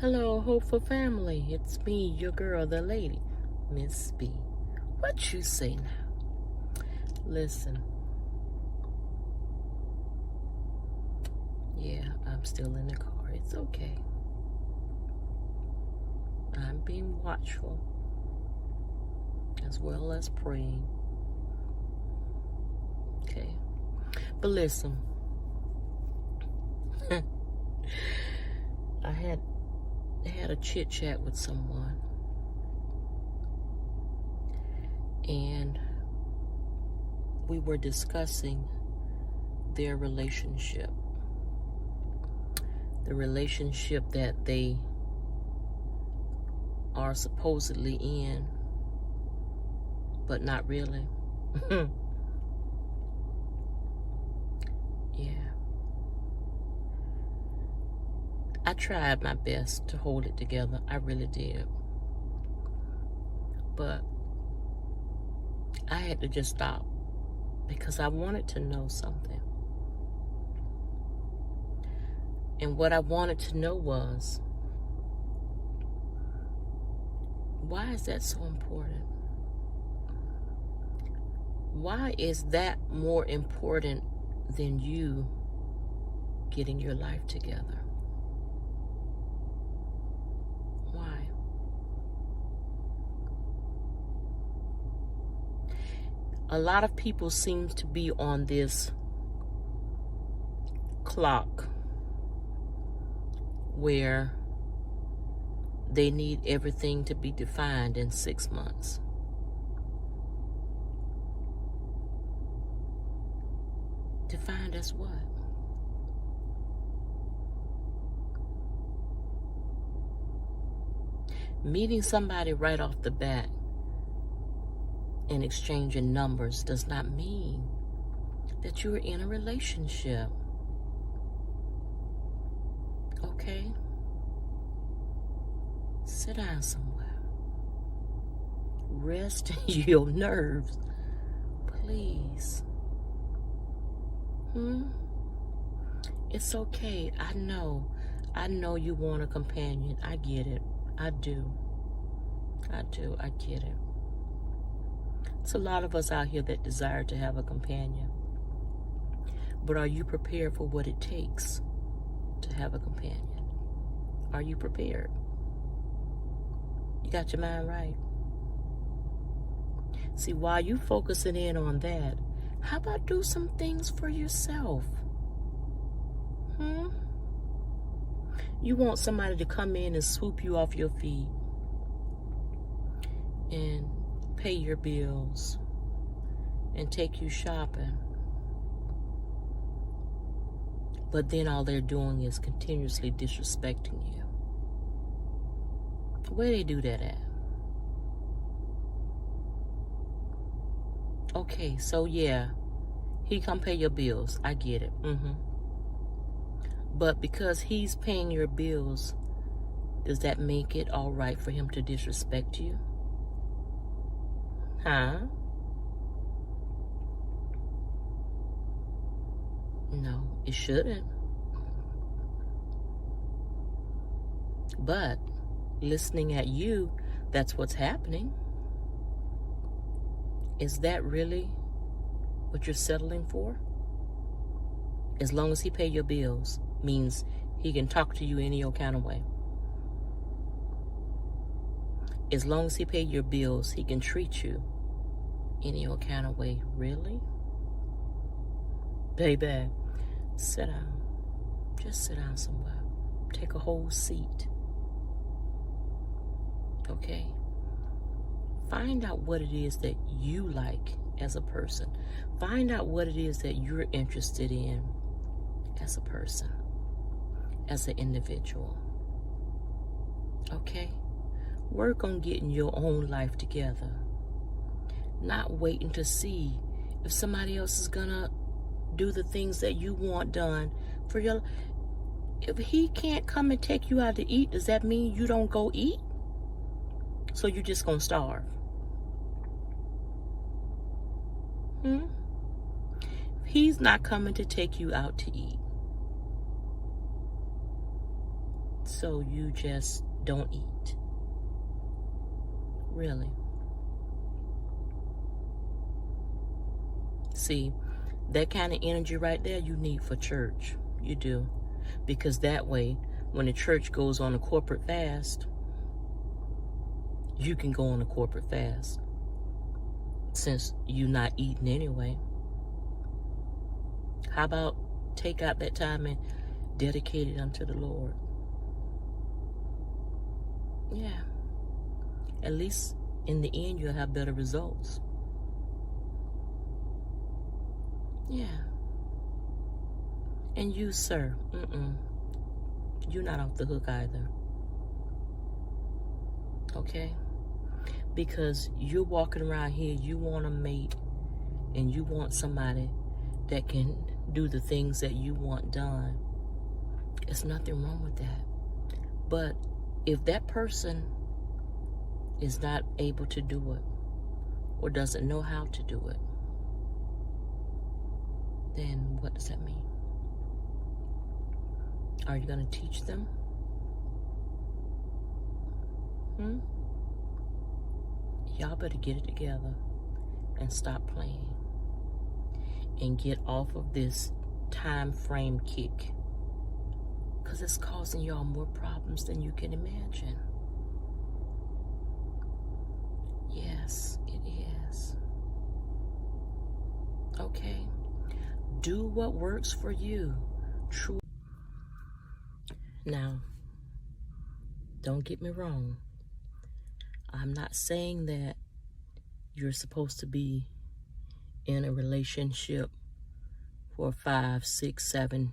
Hello, hopeful family. It's me, your girl, the lady, Miss B. What you say now? Listen. Yeah, I'm still in the car. It's okay. I'm being watchful as well as praying. Okay. But listen. I had a chit chat with someone, and we were discussing their relationship, the relationship that they are supposedly in, but not really. Yeah. I tried my best to hold it together. I really did. But I had to just stop because I wanted to know something. And what I wanted to know was, why is that so important? Why is that more important than you getting your life together? Why? A lot of people seem to be on this clock where they need everything to be defined in 6 months. Defined as what? Meeting somebody right off the bat and exchanging numbers does not mean that you're in a relationship. Okay? Sit down somewhere. Rest your nerves, please. It's okay. I know you want a companion. I get it. I do. I get it. It's a lot of us out here that desire to have a companion. But are you prepared for what it takes to have a companion? Are you prepared? You got your mind right? See, while you focusing in on that, how about do some things for yourself? You want somebody to come in and swoop you off your feet and pay your bills and take you shopping. But then all they're doing is continuously disrespecting you. Where they do that at? Okay, so yeah, he come pay your bills. I get it. But because he's paying your bills, does that make it all right for him to disrespect you? Huh? No, it shouldn't. But listening at you, that's what's happening. Is that really what you're settling for? As long as he pay your bills, means he can talk to you any old kind of way. As long as he pay your bills, he can treat you any old kind of way. Really? Baby, sit down. Just sit down somewhere. Take a whole seat. Okay? Find out what it is that you like as a person. Find out what it is that you're interested in as a person, as an individual. Okay? Work on getting your own life together. Not waiting to see if somebody else is gonna do the things that you want done for your. If he can't come and take you out to eat, does that mean you don't go eat? So you're just gonna starve? He's not coming to take you out to eat. so you just don't eat? Really? See, that kind of energy right there you need for church. You do. Because that way, when the church goes on a corporate fast, you can go on a corporate fast. Since you're not eating anyway. How about take out that time and dedicate it unto the Lord? Yeah. At least in the end, you'll have better results. Yeah. And you, sir, you're not off the hook either. Okay? Because you're walking around here, you want a mate, and you want somebody that can do the things that you want done. There's nothing wrong with that. But if that person is not able to do it, or doesn't know how to do it, then what does that mean? Are you going to teach them? Y'all better get it together and stop playing and get off of this time frame kick, because it's causing y'all more problems than you can imagine. Yes, it is. Okay? Do what works for you. True. Now, don't get me wrong. I'm not saying that you're supposed to be in a relationship for 5, 6, 7,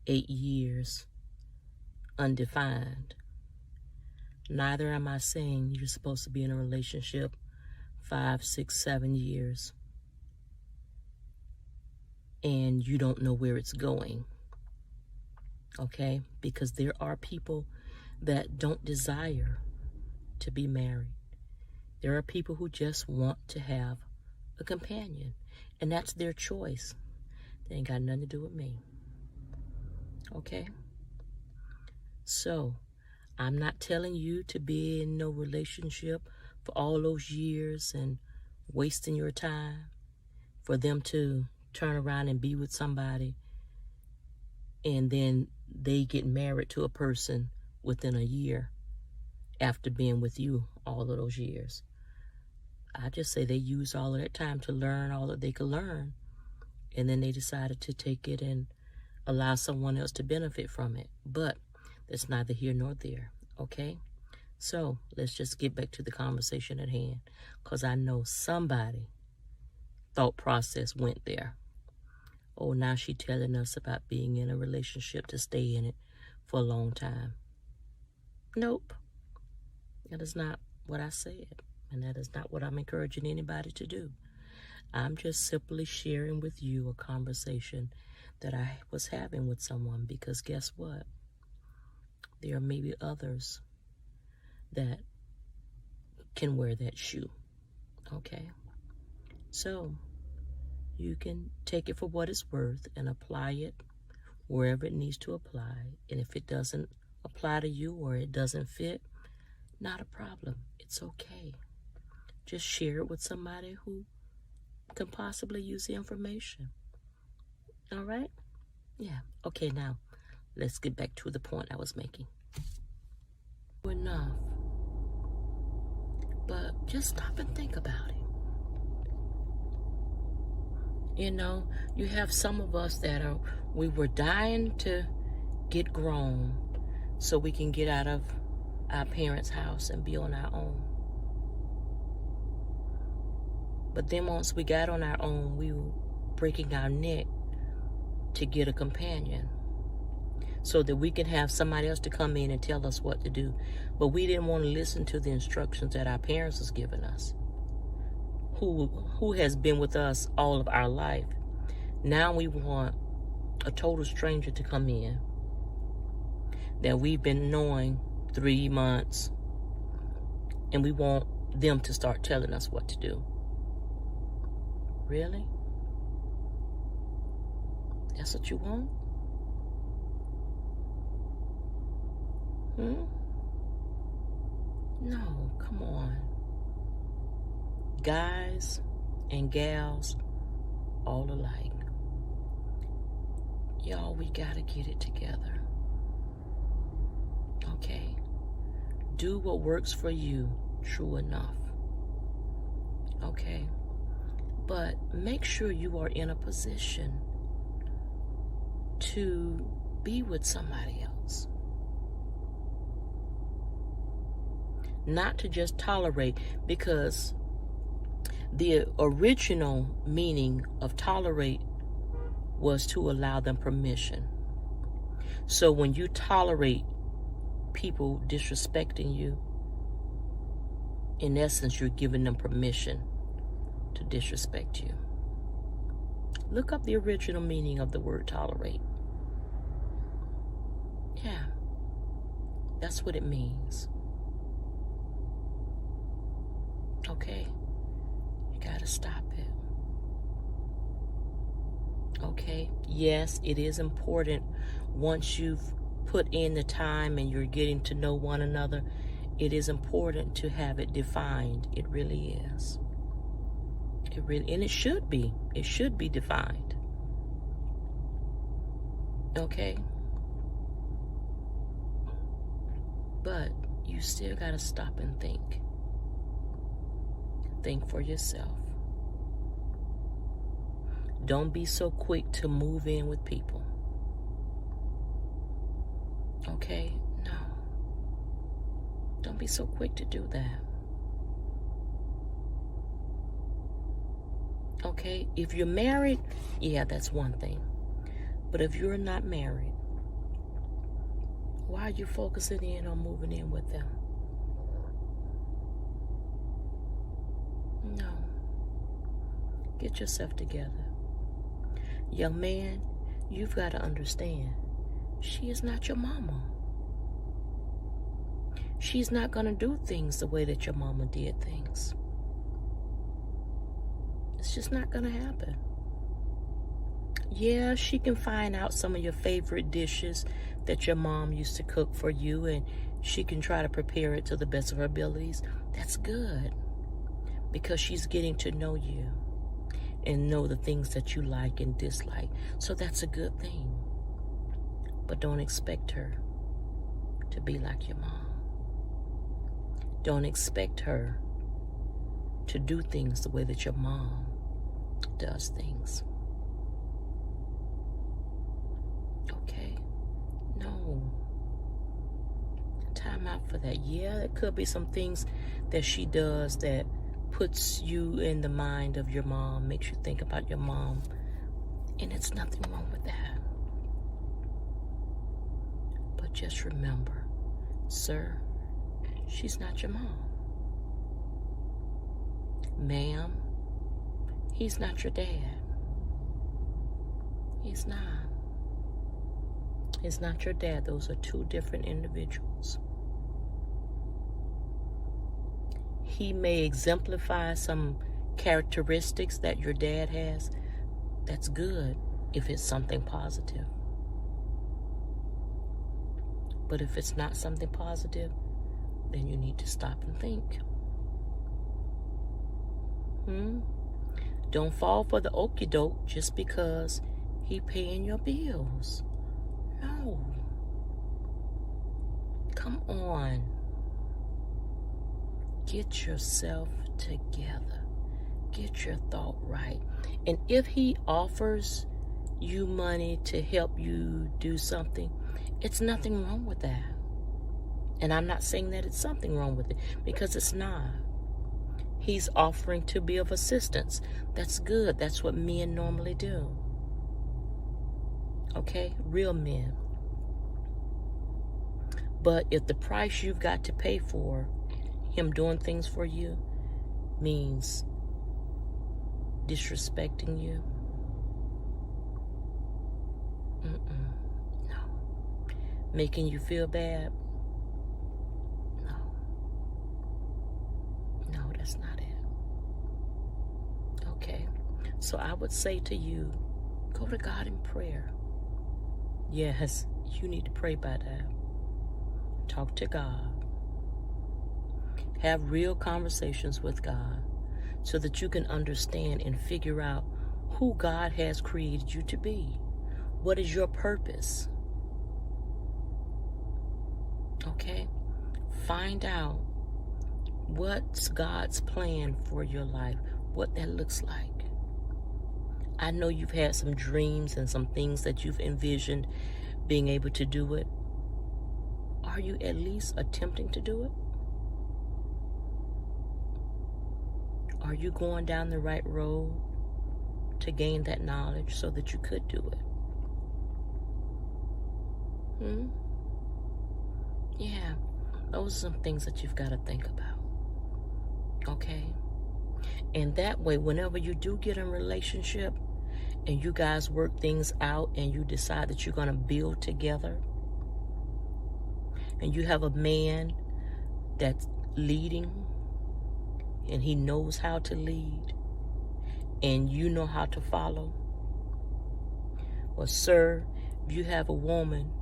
8 years undefined. Neither am I saying you're supposed to be in a relationship 5, 6, 7 years and you don't know where it's going. Okay? Because there are people that don't desire to be married. There are people who just want to have a companion, and that's their choice. They ain't got nothing to do with me. Okay? So, I'm not telling you to be in no relationship for all those years and wasting your time for them to turn around and be with somebody and then they get married to a person within a year after being with you all of those years. I just say they used all of that time to learn all that they could learn, and then they decided to take it and allow someone else to benefit from it. But that's neither here nor there, okay? So let's just get back to the conversation at hand, because I know somebody thought process went there. Oh, now she telling us about being in a relationship to stay in it for a long time. Nope. That is not what I said, and that is not what I'm encouraging anybody to do. I'm just simply sharing with you a conversation that I was having with someone, because guess what? There are maybe others that can wear that shoe, okay? So you can take it for what it's worth and apply it wherever it needs to apply. And if it doesn't apply to you or it doesn't fit, not a problem. It's okay. Just share it with somebody who can possibly use the information. All right? Yeah. Okay, now let's get back to the point I was making. Enough. But just stop and think about it. You know, you have some of us that we were dying to get grown so we can get out of our parents' house and be on our own. But then once we got on our own, we were breaking our neck to get a companion so that we can have somebody else to come in and tell us what to do. But we didn't want to listen to the instructions that our parents was giving us, who has been with us all of our life. Now we want a total stranger to come in that we've been knowing 3 months, and we want them to start telling us what to do. Really? That's what you want? Hmm? No, come on. Guys and gals, all alike. Y'all, we gotta get it together. Okay? Do what works for you, true enough. Okay? But make sure you are in a position to be with somebody else. Not to just tolerate, because the original meaning of tolerate was to allow them permission. So when you tolerate people disrespecting you, in essence, you're giving them permission to disrespect you. Look up the original meaning of the word tolerate. Yeah, that's what it means. Okay? You gotta stop it. Okay? Yes, it is important once you've put in the time and you're getting to know one another, it is important to have it defined. It really is. And it should be. It should be defined. Okay? But you still gotta stop and think. Think for yourself. Don't be so quick to move in with people. Okay? No. Don't be so quick to do that. Okay? If you're married, yeah, that's one thing. But if you're not married, why are you focusing in on moving in with them? No. Get yourself together. Young man, you've got to understand, she is not your mama. She's not going to do things the way that your mama did things. It's just not going to happen. Yeah, she can find out some of your favorite dishes that your mom used to cook for you, and she can try to prepare it to the best of her abilities. That's good, because she's getting to know you and know the things that you like and dislike. So that's a good thing. But don't expect her to be like your mom. Don't expect her to do things the way that your mom does things. Okay? No. Time out for that. Yeah, it could be some things that she does that puts you in the mind of your mom, makes you think about your mom, and it's nothing wrong with that. But just remember, sir, she's not your mom. Ma'am, he's not your dad. He's not. He's not your dad. Those are two different individuals. He may exemplify some characteristics that your dad has. That's good if it's something positive. But if it's not something positive, then you need to stop and think. Don't fall for the okie doke just because he paying your bills. No. Come on. Get yourself together. Get your thought right. And if he offers you money to help you do something, it's nothing wrong with that. And I'm not saying that it's something wrong with it, because it's not. He's offering to be of assistance. That's good. That's what men normally do. Okay? Real men. But if the price you've got to pay for him doing things for you means disrespecting you, no. Making you feel bad, no, that's not it. Okay, so I would say to you, go to God in prayer. Yes, you need to pray by that. talk to God. Have real conversations with God so that you can understand and figure out who God has created you to be. What is your purpose? Okay? Find out what's God's plan for your life, what that looks like. I know you've had some dreams and some things that you've envisioned being able to do it. Are you at least attempting to do it? Are you going down the right road to gain that knowledge so that you could do it? Yeah, those are some things that you've got to think about. Okay? And that way, whenever you do get in a relationship and you guys work things out and you decide that you're going to build together, and you have a man that's leading and he knows how to lead and you know how to follow. Well, sir, if you have a woman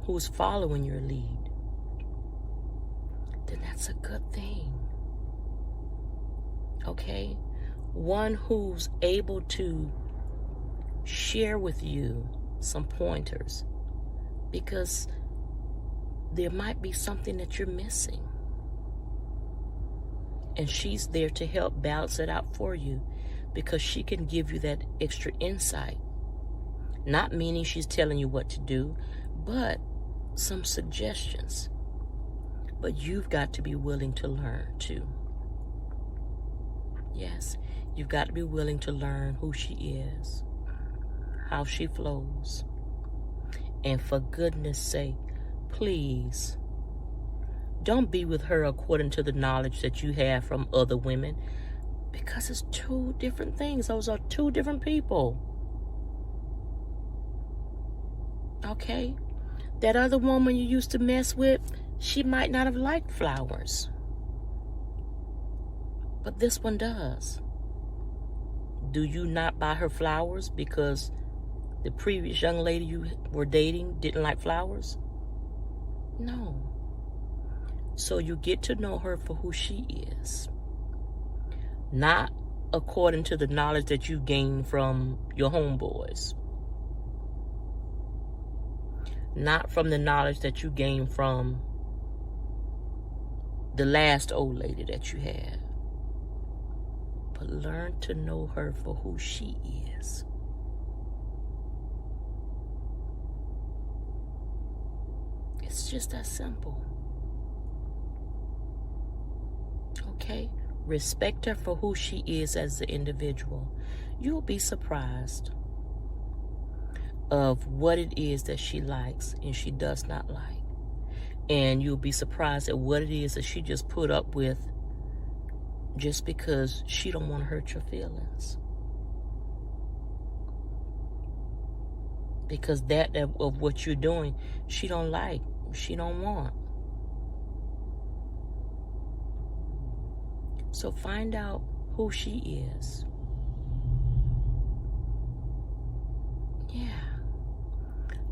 who's following your lead, then that's a good thing. Okay? One who's able to share with you some pointers, because there might be something that you're missing. And she's there to help balance it out for you, because she can give you that extra insight. Not meaning she's telling you what to do, but some suggestions. But you've got to be willing to learn too. Yes, you've got to be willing to learn who she is, how she flows. And for goodness sake, please, don't be with her according to the knowledge that you have from other women, because it's two different things. Those are two different people. Okay? That other woman you used to mess with, she might not have liked flowers. But this one does. Do you not buy her flowers because the previous young lady you were dating didn't like flowers? No. So you get to know her for who she is. Not according to the knowledge that you gained from your homeboys. Not from the knowledge that you gained from the last old lady that you had. But learn to know her for who she is. It's just that simple. Okay? Respect her for who she is as an individual. You'll be surprised of what it is that she likes and she does not like. And you'll be surprised at what it is that she just put up with just because she don't want to hurt your feelings. Because that of what you're doing, she don't like, she don't want. So find out who she is. Yeah.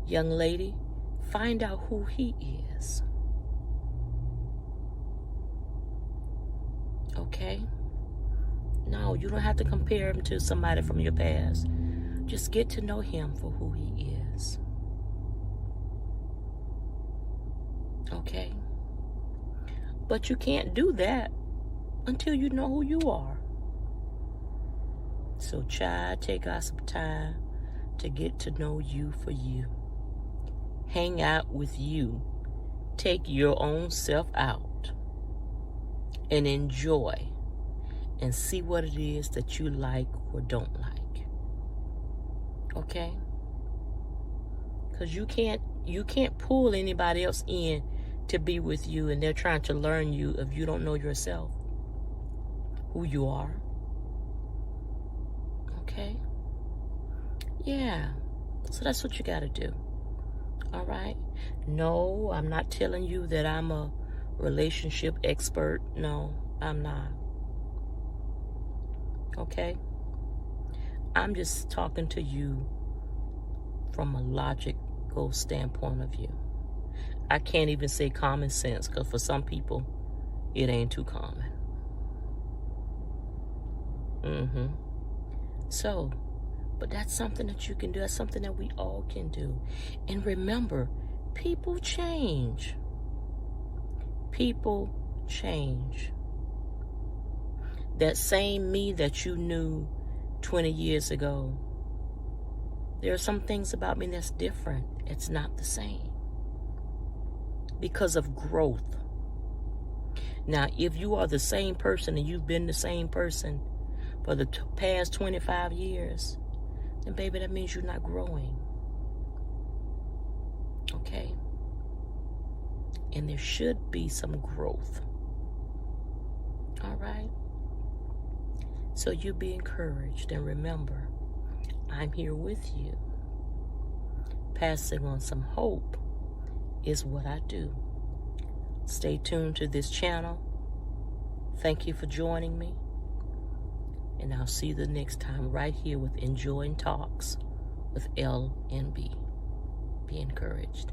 Young lady, find out who he is. Okay? No, you don't have to compare him to somebody from your past. Just get to know him for who he is. Okay? But you can't do that until you know who you are. So, child, take out some time to get to know you for you. Hang out with you. Take your own self out and enjoy and see what it is that you like or don't like. Okay? Because you can't pull anybody else in to be with you, and they're trying to learn you if you don't know yourself, who you are. Okay? Yeah. So that's what you got to do. All right? No, I'm not telling you that I'm a relationship expert. No, I'm not. Okay? I'm just talking to you from a logical standpoint of view. I can't even say common sense, because for some people, it ain't too common. So, but that's something that you can do. That's something that we all can do. And remember, people change. People change. That same me that you knew 20 years ago, there are some things about me that's different. It's not the same. Because of growth. Now, if you are the same person and you've been the same person for the past 25 years, then baby, that means you're not growing. Okay? And there should be some growth. All right? So you be encouraged, and remember, I'm here with you. Passing on some hope is what I do. Stay tuned to this channel. Thank you for joining me. And I'll see you the next time right here with Enjoying Talks with L and B. Be encouraged.